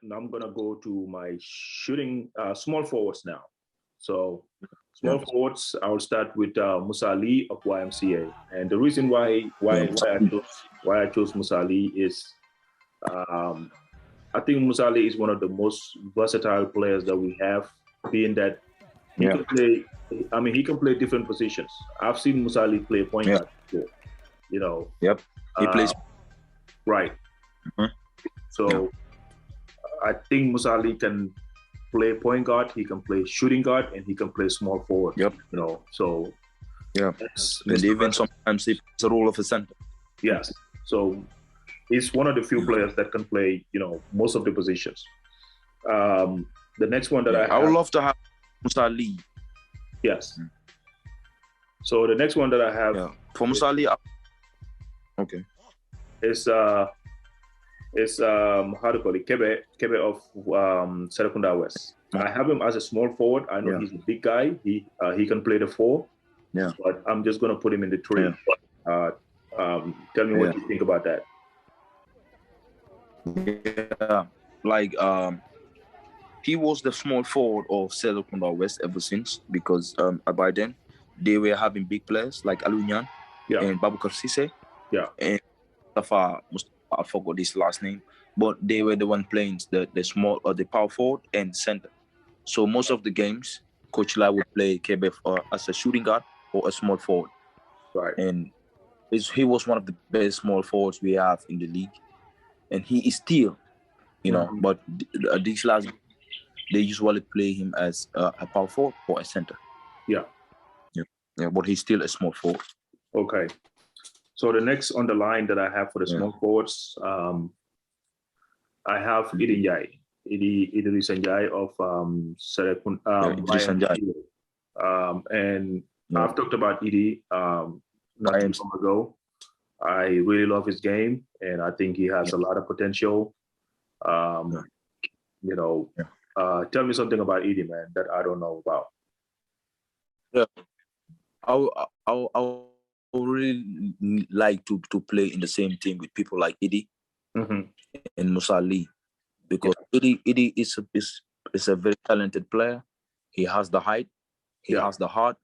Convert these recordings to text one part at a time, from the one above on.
Now I'm gonna go to my shooting small forwards now. So Yeah. small forwards, I'll start with Musa Ali of YMCA, and the reason why Yeah. why I chose Musa Ali is um, I think Musa Ali is one of the most versatile players that we have, being that he Yeah. can play. I mean, he can play different positions. I've seen Musa Ali play point Yeah. guard before, you know. Yep. He Uh, plays. right. Mhm. Yeah. So I think Musa Ali can play point guard, he can play shooting guard, and he can play small forward. Yep. You know, so Yeah. that's And Mr. even sometimes he plays the role of a center. Yes. So he's one of the few players that can play, most of the positions. The next one that Yeah. I I would have, love to have Musa Ali. yes. So the next one that I have Yeah. For Musa Ali. Okay. is how to call it, Kebe of Serekunda West. I have him as a small forward. I know Yeah. he's a big guy. He can play the 4. Yeah. But I'm just gonna put him in the 3. Tell me what you think about that. Yeah. Like he was the small forward of Serekunda West ever since, because by then they were having big players like Alunyan Yeah. and Babukar Sise. Yeah. And Mustafa, I forgot his last name, but they were the one playing the small or the power forward and center. So most of the games, Coach Lai would play KBF as a shooting guard or a small forward. Right. And he was one of the best small forwards we have in the league. And he is still, but these last, they usually play him as a power forward or a center. Yeah. Yeah, but he's still a small forward. Okay. So the next on the line that I have for the small forwards, I have Idi Njai. Idris Njai of Serekun. And I've talked about Idi not too long ago. I really love his game, and I think he has a lot of potential. Tell me something about Idi, man, that I don't know about. Yeah, I would really like to play in the same team with people like Idi and Musa Ali, because Idi is a very talented player. He has the height, he has the heart,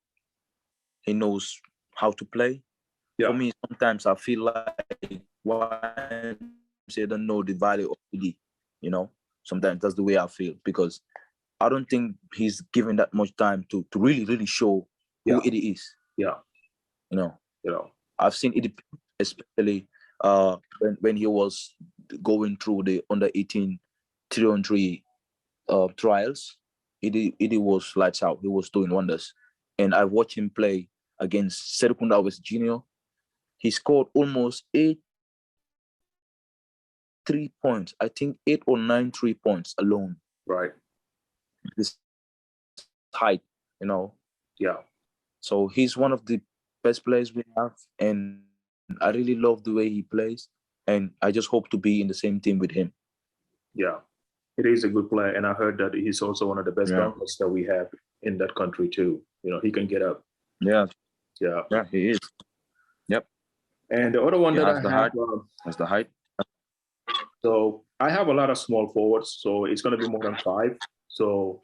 he knows how to play. For me, sometimes I feel like why they don't know the value of Idi. Sometimes that's the way I feel, because I don't think he's given that much time to really, really show who Idi is. Yeah. I've seen Idi, especially when he was going through the under 18 3-on-3 trials. Idi was lights out. He was doing wonders. And I watched him play against Serekunda West Junior. He scored almost 8 3-points. I think 8 or 9 3-points alone. Right. His height, Yeah. So he's one of the best players we have, and I really love the way he plays, and I just hope to be in the same team with him. Yeah, it is a good player, and I heard that he's also one of the best dunkers that we have in that country too. He can get up. Yeah, he is. Yep. And the other one that I have has the height. So I have a lot of small forwards, so it's going to be more than 5. So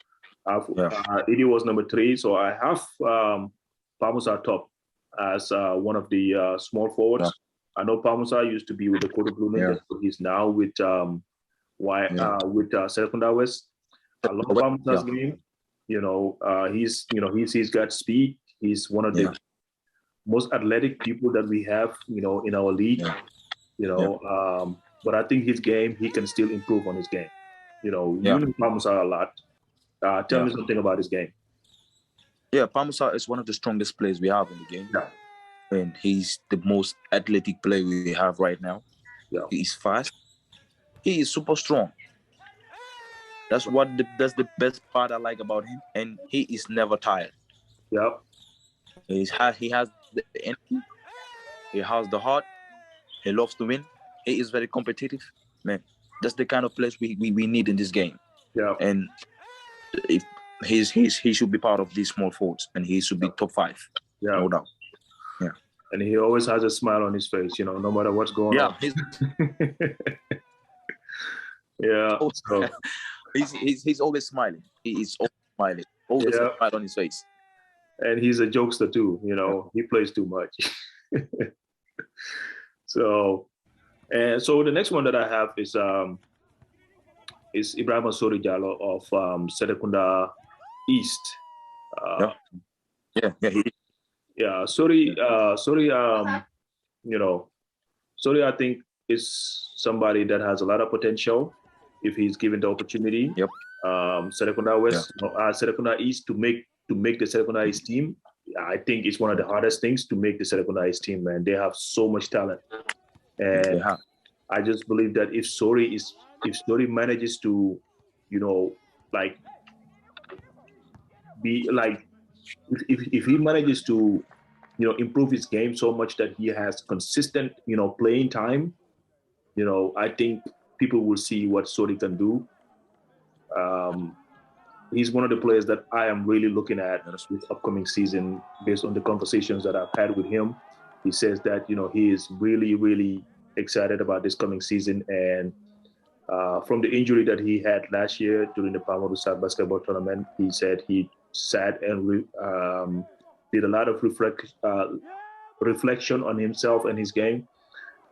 Idi was number 3, so I have Pamusa top as one of the small forwards. Yeah. I know Pamusa used to be with the Kodo Blue Ninjas, so he's now with Serekunda West. I love Pamusa's game. He's got speed. He's one of the most athletic people that we have, in our league. But I think his game, he can still improve on his game. You know Pamusa a lot. Tell me something about his game. Yeah, Pamusa is one of the strongest players we have in the game. Yeah. And he's the most athletic player we have right now. Yeah. He is fast. He is super strong. That's the best part I like about him. And he is never tired. Yeah. He has the energy. He has the heart. He loves to win. He is very competitive. Man, that's the kind of players we need in this game. Yeah. And if he should be part of these small forwards, and he should be top 5. Yeah. No doubt. Yeah. And he always has a smile on his face, no matter what's going on. Yeah. So, he's always smiling. He is always smiling. Always a smile on his face. And he's a jokester too. He plays too much. So the next one that I have is Ibrahima Sori Jallo of Serekunda East. Yeah. Sori, Sori, I think is somebody that has a lot of potential if he's given the opportunity. Yep. Serekunda West, Serekunda East to make the Serekunda East team. I think it's one of the hardest things to make the Serekunda East team, man. They have so much talent, and I just believe that if Sori manages to, be like, if he manages to, improve his game so much that he has consistent, playing time, I think people will see what Sori can do. He's one of the players that I am really looking at this upcoming season based on the conversations that I've had with him. He says that, he is really, really excited about this coming season. And from the injury that he had last year during the Palma South basketball tournament, he said he sat and did a lot of reflection on himself and his game,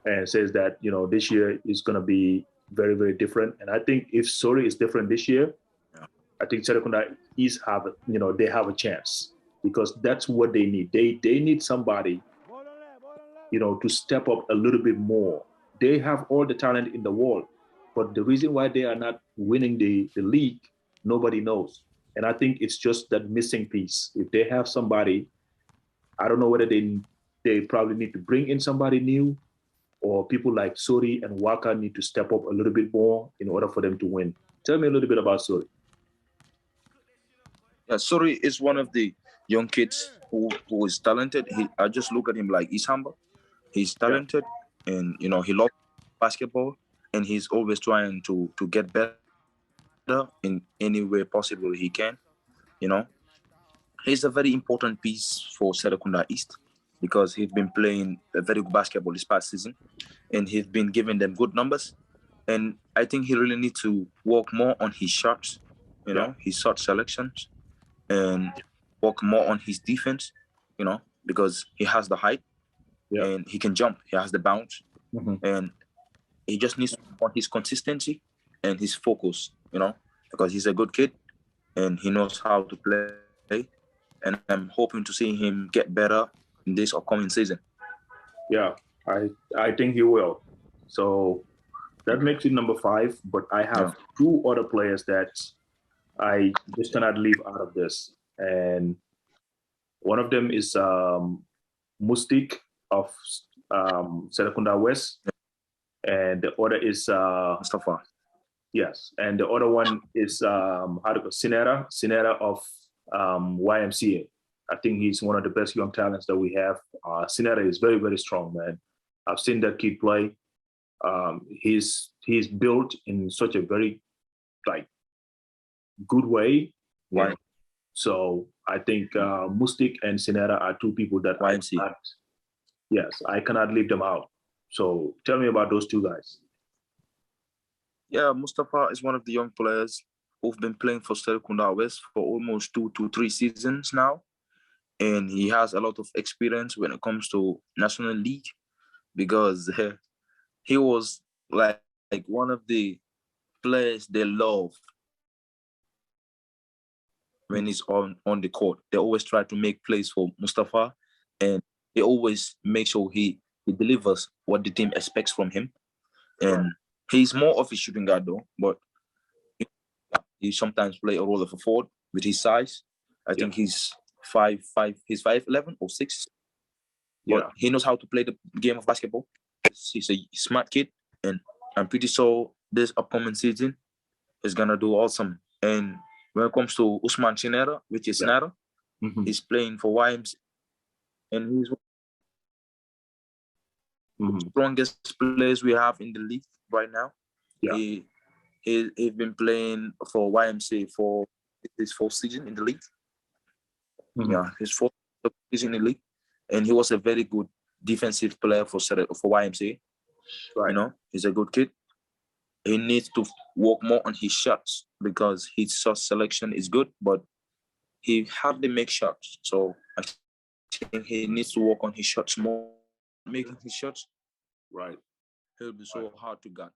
and says that, this year is going to be very, very different. And I think if Sori is different this year, I think Serekunda East they have a chance, because that's what they need. They need somebody, to step up a little bit more. They have all the talent in the world, but the reason why they are not winning the league, nobody knows. And I think it's just that missing piece. If they have somebody, I don't know whether they probably need to bring in somebody new, or people like Sori and Waka need to step up a little bit more in order for them to win. Tell me a little bit about Sori. Yeah, Sori is one of the young kids who is talented. I just look at him like he's humble. He's talented, and he loves basketball, and he's always trying to get better in any way possible he can. He's a very important piece for Serekunda East, because he's been playing a very good basketball this past season, and he's been giving them good numbers. And I think he really needs to work more on his shots, his shot selections, and work more on his defense, because he has the height and he can jump. He has the bounce, and he just needs to work on his consistency and his focus, because he's a good kid and he knows how to play. And I'm hoping to see him get better in this upcoming season. Yeah, I think he will. So that makes it number 5, but I have 2 other players that I just cannot leave out of this. And one of them is Mustik of Serekunda West, and the other is Mustafa. Yes, and the other one is Sinera of YMCA. I think he's one of the best young talents that we have. Sinera is very, very strong, man. I've seen that kid play. He's built in such a very good way. Right. So I think Mustik and Sinera are 2 people that I cannot leave them out. So tell me about those 2 guys. Yeah, Mustafa is one of the young players who've been playing for Serekunda West for almost 2 to 3 seasons now. And he has a lot of experience when it comes to National League, because he was like one of the players they love when he's on the court. They always try to make plays for Mustafa, and they always make sure he delivers what the team expects from him. And he's more of a shooting guard though, but he sometimes play a role of a forward with his size. I think he's 5'5", he's 5'11" or 6. But he knows how to play the game of basketball. He's a smart kid, and I'm pretty sure this upcoming season is gonna do awesome. And when it comes to Usman Chinera, which is Sinara, he's playing for YMC, and he's one of the strongest players we have in the league right now. He's been playing for YMC for his 4th season in the league. Yeah, his 4th season in the league, and he was a very good defensive player for YMCA. Right. He's a good kid. He needs to work more on his shots because his shot selection is good, but he hardly makes shots. So I think he needs to work on his shots more, making his shots. Right. He'll be so hard to guard.